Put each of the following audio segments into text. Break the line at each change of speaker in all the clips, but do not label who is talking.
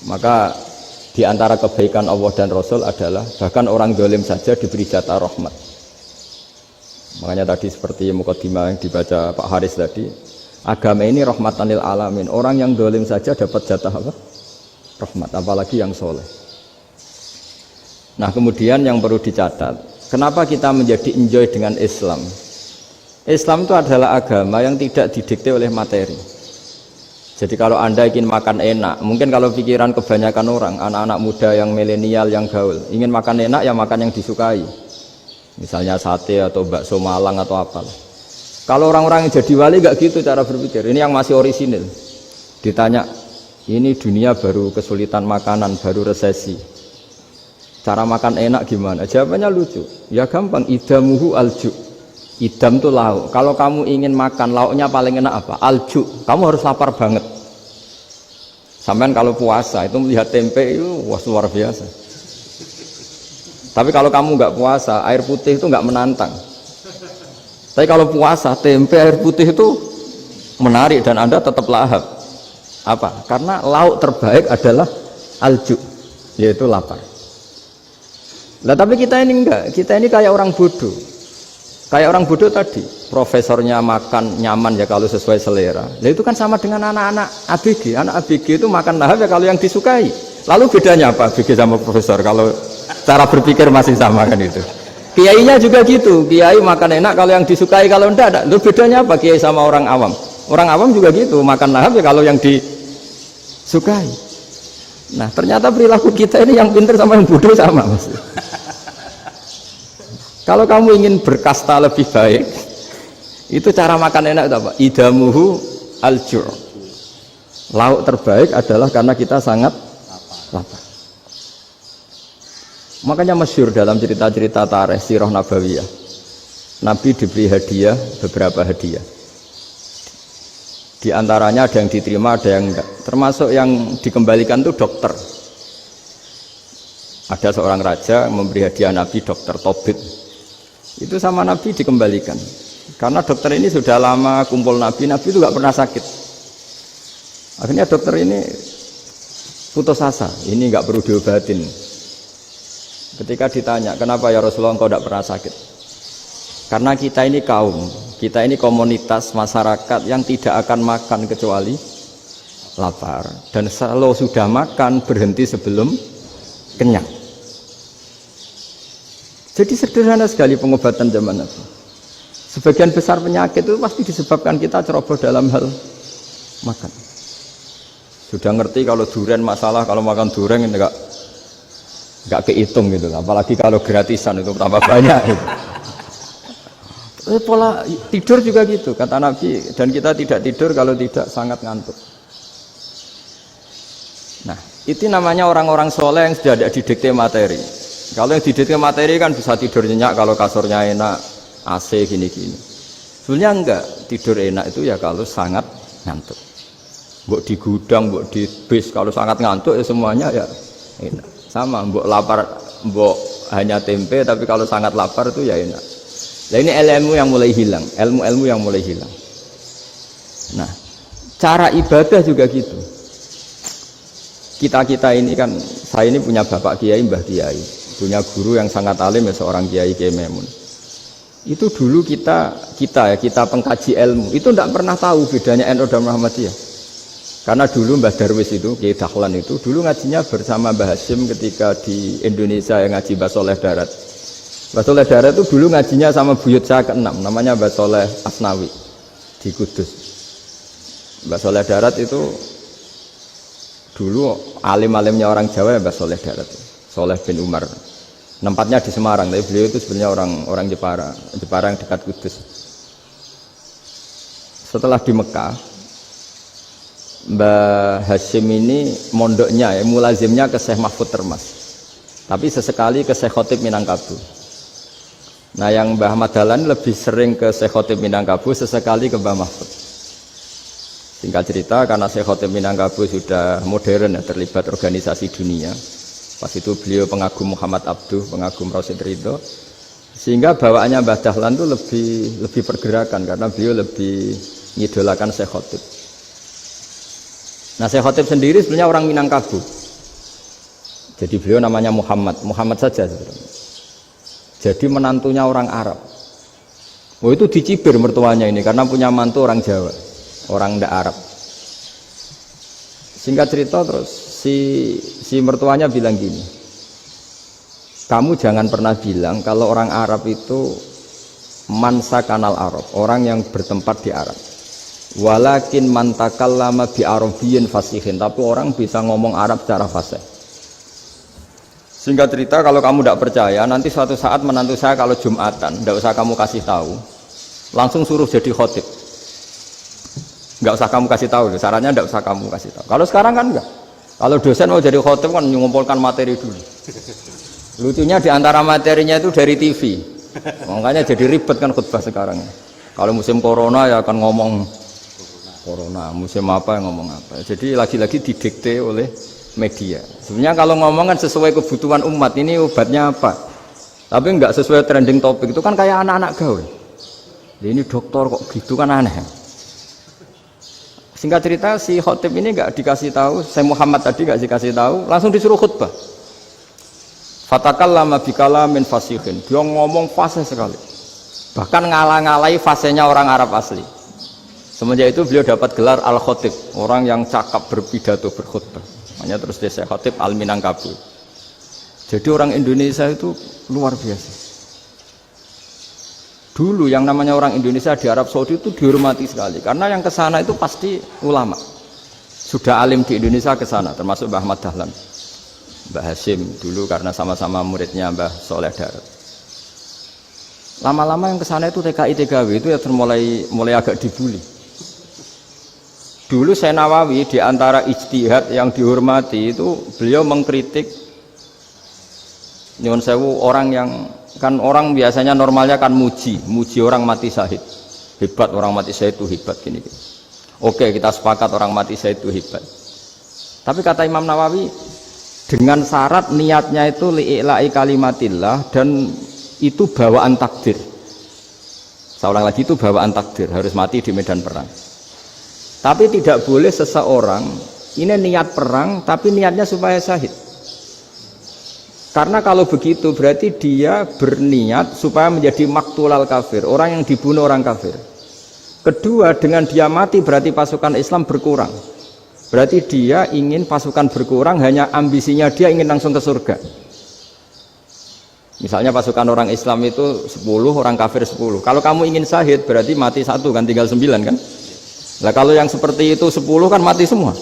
Maka di antara kebaikan Allah dan Rasul adalah bahkan orang zalim saja diberi jatah rahmat. Makanya tadi seperti mukadimah yang dibaca Pak Haris tadi, agama ini rahmatan lil alamin. Orang yang zalim saja dapat jatah apa? Rahmat, apalagi yang soleh. Nah kemudian yang perlu dicatat, kenapa kita menjadi enjoy dengan Islam? Islam itu adalah agama yang tidak didikte oleh materi. Jadi kalau Anda ingin makan enak, mungkin kalau pikiran kebanyakan orang, anak-anak muda yang milenial, yang gaul, ingin makan enak ya makan yang disukai. Misalnya sate atau bakso Malang atau apa. Kalau orang-orang yang jadi wali gak gitu cara berpikir. Ini yang masih orisinil. Ditanya, ini dunia baru kesulitan makanan, baru resesi. Cara makan enak gimana? Jawabannya lucu. Ya gampang, idamuhu alju. Idam itu lauk. Kalau kamu ingin makan lauknya paling enak apa? Alju. Kamu harus lapar banget. Sampai kalau puasa itu melihat tempe itu wah luar biasa. Tapi kalau kamu nggak puasa, air putih itu nggak menantang. Tapi kalau puasa, tempe air putih itu menarik dan Anda tetap lahap. Apa? Karena lauk terbaik adalah alju, yaitu lapar. Nah tapi kita ini enggak. Kita ini kayak orang bodoh. Kayak orang bodoh tadi, profesornya makan nyaman ya kalau sesuai selera. Nah itu kan sama dengan anak-anak ABG. Anak ABG itu makan lahap ya kalau yang disukai. Lalu bedanya apa ABG sama profesor? Kalau cara berpikir masih sama kan itu. Kiainya juga gitu. Kiai makan enak kalau yang disukai, kalau enggak ada. Lalu bedanya apa kiai sama orang awam? Orang awam juga gitu, makan lahap ya kalau yang disukai. Nah ternyata perilaku kita ini yang pintar sama yang bodoh sama mas. Kalau kamu ingin berkasta lebih baik, itu cara makan enak itu apa? Idamuhu al-ju'. Lauk terbaik adalah karena kita sangat lapar. Makanya masyhur dalam cerita-cerita tarikh sirah nabawiyah. Nabi diberi hadiah, beberapa hadiah. Di antaranya ada yang diterima, ada yang enggak. Termasuk yang dikembalikan itu dokter. Ada seorang raja memberi hadiah Nabi dokter Tobit. Itu sama Nabi dikembalikan karena dokter ini sudah lama kumpul Nabi itu gak pernah sakit. Akhirnya dokter ini putus asa, ini gak perlu diobatin. Ketika ditanya kenapa ya Rasulullah engkau gak pernah sakit, karena kita ini kaum, kita ini komunitas masyarakat yang tidak akan makan kecuali lapar, dan kalau sudah makan berhenti sebelum kenyang. Jadi sederhana sekali pengobatan zaman Nabi. Sebagian besar penyakit itu pasti disebabkan kita ceroboh dalam hal makan. Sudah ngerti kalau durian masalah, kalau makan durian ini enggak kehitung gitu. Apalagi kalau gratisan itu tambah banyak. Gitu. Pola tidur juga gitu kata Nabi, dan kita tidak tidur kalau tidak sangat ngantuk. Nah, itu namanya orang-orang soleh yang sudah tidak didikte materi. Kalau yang didikte materi kan bisa tidur nyenyak kalau kasurnya enak, AC gini-gini. Sebenarnya enggak, tidur enak itu ya kalau sangat ngantuk. Mbok di gudang, mbok di bis, kalau sangat ngantuk ya semuanya ya enak. Sama, mbok lapar, mbok hanya tempe, tapi kalau sangat lapar itu ya enak. Nah ini ilmu yang mulai hilang, ilmu-ilmu yang mulai hilang. Nah, cara ibadah juga gitu. Kita ini kan, saya ini punya bapak kiai, mbah kiai. Punya guru yang sangat alim ya seorang Kiai Memun. Itu dulu kita pengkaji ilmu itu tidak pernah tahu bedanya NU dan Muhammadiyah. Karena dulu Mbah Darwis itu Kiai Dahlan itu dulu ngajinya bersama Mbah Hasyim ketika di Indonesia yang ngaji Mbah Soleh Darat. Mbah Soleh Darat itu dulu ngajinya sama buyut saya ke-6 namanya Mbah Soleh Asnawi di Kudus. Mbah Soleh Darat itu dulu alim-alimnya orang Jawa ya Mbah Soleh Darat, Soleh bin Umar. Tempatnya di Semarang, tapi beliau itu sebenarnya orang Jepara yang dekat Kudus. Setelah di Mekah, Mbah Hasyim ini mondoknya ya, mulazimnya ke Syekh Mahfud Termas. Tapi sesekali ke Syekh Khotib Minangkabau. Nah yang Mbah Ahmad Dahlan lebih sering ke Syekh Khotib Minangkabau, sesekali ke Mbah Mahfud. Singkat cerita, karena Syekh Khotib Minangkabau sudah modern ya, terlibat organisasi dunia. Pas itu beliau pengagum Muhammad Abduh, pengagum Rasid Ridho, sehingga bawaannya Mbah Dahlan itu lebih pergerakan karena beliau lebih ngidolakan Syekh Khotib. Nah Syekh Khotib sendiri sebenarnya orang Minangkabau, Jadi beliau namanya Muhammad saja sebenarnya. Jadi menantunya orang Arab. Oh itu dicibir mertuanya ini karena punya mantu orang Jawa, orang ndak Arab. Singkat cerita terus si mertuanya bilang gini, kamu jangan pernah bilang kalau orang Arab itu mansa kanal Arab, orang yang bertempat di Arab. Walakin man takallama bi arabiyyin fasihin, tapi orang bisa ngomong Arab secara fasih. Singkat cerita, kalau kamu tidak percaya, nanti suatu saat menantu saya kalau Jumatan, tidak usah kamu kasih tahu, langsung suruh jadi khotib. Nggak usah kamu kasih tahu, sarannya tidak usah kamu kasih tahu. Kalau sekarang kan enggak. Kalau dosen mau jadi khotib kan mengumpulkan materi dulu. Lucunya di antara materinya itu dari TV, makanya jadi ribet kan khutbah sekarang. Kalau musim corona ya akan ngomong corona, musim apa yang ngomong apa. Jadi lagi-lagi didikte oleh media. Sebenarnya kalau ngomong kan sesuai kebutuhan umat, ini obatnya apa, tapi enggak sesuai trending topik, itu kan kayak anak-anak gaul. Ini dokter kok gitu kan aneh. Singkat cerita si khotib ini enggak dikasih tahu, saya Muhammad tadi enggak dikasih tahu, langsung disuruh khutbah. Fatakallama bikalamin fasihin, dia ngomong fasih sekali, bahkan ngalah-ngalahi fasihnya orang Arab asli. Semenjak itu beliau dapat gelar al-khotib, orang yang cakap berpidato berkhutbah. Makanya terus desa khotib al-Minangkabau. Jadi orang Indonesia itu luar biasa. Dulu yang namanya orang Indonesia di Arab Saudi itu dihormati sekali, karena yang kesana itu pasti ulama. Sudah alim di Indonesia kesana, termasuk Mbah Ahmad Dahlan, Mbah Hasyim dulu karena sama-sama muridnya Mbah Soleh Darat. Lama-lama yang kesana itu TKI TKW itu ya mulai agak dibully. Dulu Syekh Nawawi di antara ijtihad yang dihormati itu beliau mengkritik nyuwun sewu orang yang kan orang biasanya normalnya kan muji orang mati syahid. Hebat orang mati syahid itu hebat gini. Oke, kita sepakat orang mati syahid itu hebat. Tapi kata Imam Nawawi dengan syarat niatnya itu li'ila'i kalimatillah dan itu bawaan takdir. Saya ulang lagi, itu bawaan takdir, harus mati di medan perang. Tapi tidak boleh seseorang ini niat perang tapi niatnya supaya syahid. Karena kalau begitu berarti dia berniat supaya menjadi maktulal kafir, orang yang dibunuh orang kafir. Kedua, dengan dia mati berarti pasukan Islam berkurang. Berarti dia ingin pasukan berkurang, hanya ambisinya dia ingin langsung ke surga. Misalnya pasukan orang Islam itu 10, orang kafir 10. Kalau kamu ingin syahid berarti mati 1 kan, tinggal 9 kan. Nah kalau yang seperti itu 10 kan mati semua.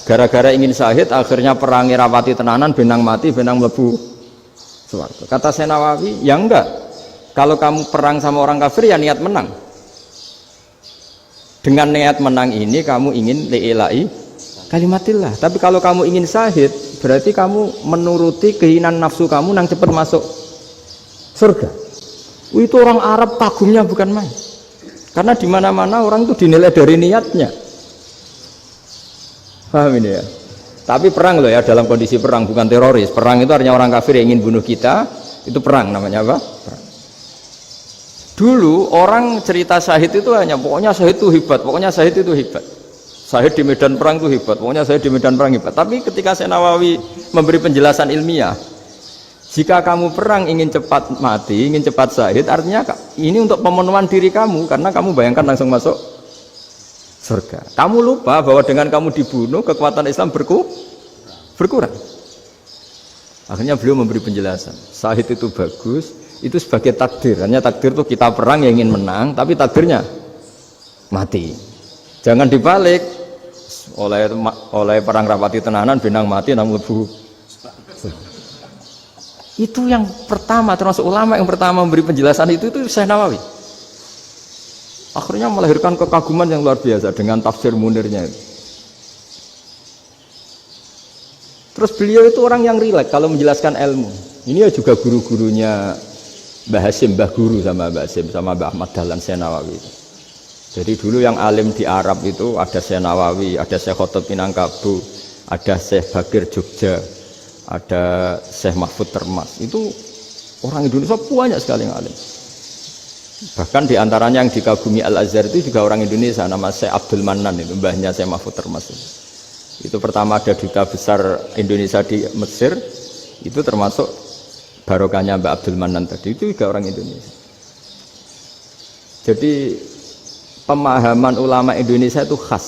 Gara-gara ingin syahid akhirnya perangi rapati tenanan, benang mati, benang mlebu swarga. Kata Syekh Nawawi, ya enggak. Kalau kamu perang sama orang kafir ya niat menang. Dengan niat menang ini kamu ingin li'ila'i kalimatillah. Tapi kalau kamu ingin syahid berarti kamu menuruti keinginan nafsu kamu nang cepat masuk surga. Itu orang Arab kagumnya bukan main. Karena di mana-mana orang itu dinilai dari niatnya. Paham ini ya? Tapi perang loh ya, dalam kondisi perang, bukan teroris. Perang itu artinya orang kafir yang ingin bunuh kita, itu perang namanya apa? Perang. Dulu orang cerita syahid itu hanya pokoknya syahid itu hebat, pokoknya syahid itu hebat. Syahid di medan perang itu hebat, pokoknya syahid di medan perang hebat. Tapi ketika Syekh Nawawi memberi penjelasan ilmiah, jika kamu perang ingin cepat mati, ingin cepat syahid, artinya ini untuk pemenuhan diri kamu, karena kamu bayangkan langsung masuk surga. Kamu lupa bahwa dengan kamu dibunuh, kekuatan Islam berkurang. Akhirnya beliau memberi penjelasan, syahid itu bagus, itu sebagai takdir. Hanya takdir itu kita perang yang ingin menang, tapi takdirnya mati. Jangan dibalik, oleh perang rapati tenanan, benang mati, namun lebu. Itu yang pertama, termasuk ulama yang pertama memberi penjelasan itu Syekh Nawawi. Akhirnya melahirkan kekaguman yang luar biasa dengan tafsir Munirnya. Terus beliau itu orang yang rileks kalau menjelaskan ilmu. Ini ya juga guru-gurunya Mbah Hasyim, Mbah Guru sama Mbah Hasyim sama Mbah Ahmad Dahlan Syekh Nawawi. Jadi dulu yang alim di Arab itu ada Syekh Nawawi, ada Syekh Khotib Minangkabau, ada Syekh Bakir Jogja, ada Syekh Mahfud Termas. Itu orang Indonesia banyak sekali yang alim. Bahkan diantaranya yang dikagumi Al-Azhar itu juga orang Indonesia, nama Syekh Abdul Manan, itu mbahnya Syekh Mahfud Termas. Itu pertama ada duta besar Indonesia di Mesir, itu termasuk barokahnya Mbak Abdul Manan tadi, itu juga orang Indonesia. Jadi pemahaman ulama Indonesia itu khas,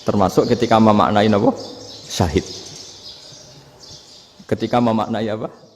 termasuk ketika memaknai apa? Syahid. Ketika memaknai apa?